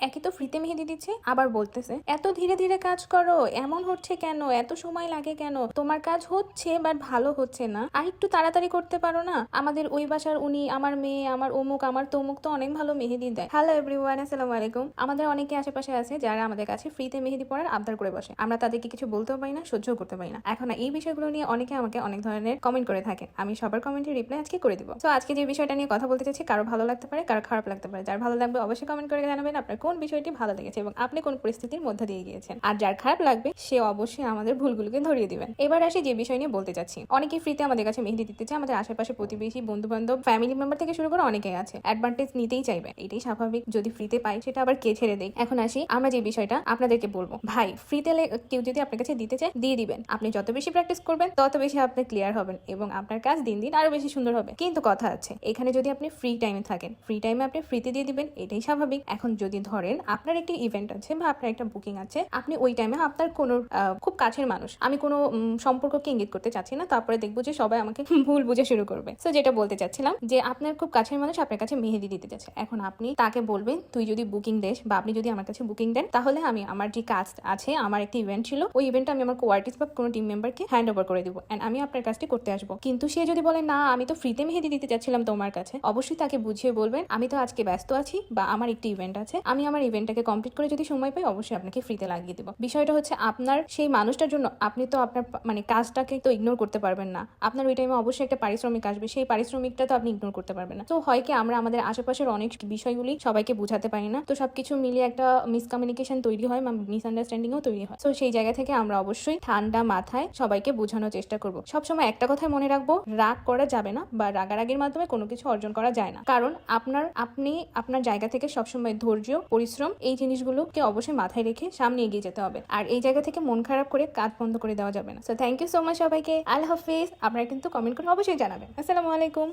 একে তো ফ্রিতে মেহেদি দিচ্ছে, আবার বলতেছে এত ধীরে ধীরে কাজ করো, এমন হচ্ছে কেন, এত সময় লাগে কেন, তোমার কাজ হচ্ছে বাট ভালো হচ্ছে না, আর একটু তাড়াতাড়ি করতে পারো না। আমাদের ওই বাসার উনি, আমার মেয়ে, আমার অমুক, আমার তমুক তো অনেক ভালো মেহেদি দেয়। হ্যালো এভরিওয়ান, আসসালামু আলাইকুম। আমাদের অনেকে আশেপাশে আছে যারা আমাদের কাছে ফ্রিতে মেহেদি পড়ার আবদার করে বসে, আমরা তাদেরকে কিছু বলতেও পারি না, সহ্যও করতে পারি না। এখন এই বিষয়গুলো নিয়ে অনেকে আমাকে অনেক ধরনের কমেন্ট করে থাকে, আমি সবার কমেন্টের রিপ্লাই আজকে করে দিব। তো আজকে যে বিষয়টা নিয়ে কথা বলতে চাচ্ছি, কারো ভালো লাগতে পারে, কারো খারাপ লাগতে পারে। যার ভালো লাগবে অবশ্যই কমেন্ট করে জানাবেন আপনার কোন বিষয়টি ভালো লেগেছে এবং আপনি কোন পরিস্থিতির মধ্যে দিয়ে গিয়েছেন। আর যার খারাপ লাগবে সে অবশ্যই আমাদের ভুলগুলোকে ধরিয়ে দিবেন। এবার আসি যে বিষয় নিয়ে বলতে চাচ্ছি, অনেকেই ফ্রিতে আমাদের কাছে মেহেদি দিতে চায়। আমাদের আশেপাশে প্রতিবেশী, বন্ধু বান্ধব, ফ্যামিলি মেম্বার থেকে শুরু করে অনেকেই আছে, অ্যাডভান্টেজ নিতেই চাইবে, এটাই স্বাভাবিক। যদি ফ্রিতে পাই সেটা আবার কে ছেড়ে দেয়। এখন আসি আমরা যে বিষয়টা আপনাদেরকে বলবো, ভাই ফ্রিতে কেউ যদি আপনার কাছে দিতে চায় দিয়ে দিবেন। আপনি যত বেশি প্র্যাকটিস করবেন তত বেশি আপনি ক্লিয়ার হবেন এবং আপনার কাজ দিন দিন আরো বেশি সুন্দর হবে। কিন্তু কথা আছে, এখানে যদি আপনি ফ্রি টাইমে থাকেন, ফ্রি টাইমে আপনি ফ্রিতে দিয়ে দিবেন, এটাই স্বাভাবিক। এখন যদি ধরেন আপনার একটি ইভেন্ট আছে বা আপনার একটা বুকিং আছে, আপনি ওই টাইমে আপনার কোনো খুব কাছের মানুষ, আমি কোনো সম্পর্ককে ইঙ্গিত করতে চাচ্ছি না, তারপরে দেখবো যে সবাই আমাকে ভুল বুঝে শুরু করবে। সো যেটা বলতে চাচ্ছিলাম যে আপনার খুব কাছের মানুষ আপনার কাছে মেহেদি দিতে যাচ্ছে, এখন আপনি তাকে বলবেন তুই যদি বুকিং দেস বা আপনি যদি আমার কাছে বুকিং দেন, তাহলে আমি আমার যে কাজ আছে, আমার একটা ইভেন্ট ছিল, ওই ইভেন্টটা আমি আমার কোয়ার্টিস্ট বা কোনো টিম মেম্বারকে হ্যান্ড ওভার করে দিব এন্ড আমি আপনার কাজটি করতে আসবো। কিন্তু সে যদি বলে না আমি তো ফ্রিতে মেহেদি দিতে চাচ্ছিলাম তোমার কাছে, অবশ্যই তাকে বুঝিয়ে বলবেন আমি তো আজকে ব্যস্ত আছি বা আমার একটি ইভেন্ট আছে, আমি আমার ইভেন্টটাকে কমপ্লিট করে যদি সময় পাই অবশ্যই আপনাকে ফ্রিতে লাগিয়ে দেবো। বিষয়টা হচ্ছে আপনার সেই মানুষটার জন্য আপনি তো আপনার মানে কাজটাকে তো ইগনোর করতে পারবেন না। আপনার ওই টাইমে অবশ্যই একটা পারিশ্রমিক আসবে, সেই পারিশ্রমিকটা তো আপনি ইগনোর করতে পারবেন না। তো হয় কি আমরা আমাদের আশেপাশের অনেক বিষয়গুলি সবাইকে বোঝাতে পারি না, তো সবকিছু মিলিয়ে একটা মিসকমিউনিকেশন তৈরি হয়, মিসআন্ডারস্ট্যান্ডিংও তৈরি হয়। তো সেই জায়গা থেকে আমরা অবশ্যই ঠান্ডা মাথায় সবাইকে বোঝানোর চেষ্টা করব। সবসময় একটা কথাই মনে রাখবো, রাগ করা যাবে না বা রাগারাগির মাধ্যমে কোনো কিছু অর্জন করা যায় না। কারণ আপনি আপনার জায়গা থেকে সবসময় ধৈর্য, পরিশ্রম, এই জিনিসগুলোকে অবশ্যই মাথায় রেখে সামনে এগিয়ে যেতে হবে। আর এই জায়গা থেকে মন খারাপ করে কাজ বন্ধ করে দেওয়া যাবে না। So thank you so much সবাইকে, আল্লাহ হাফিজ। আপনারা কিন্তু কমেন্ট করে অবশ্যই জানাবেন। আসসালামু আলাইকুম।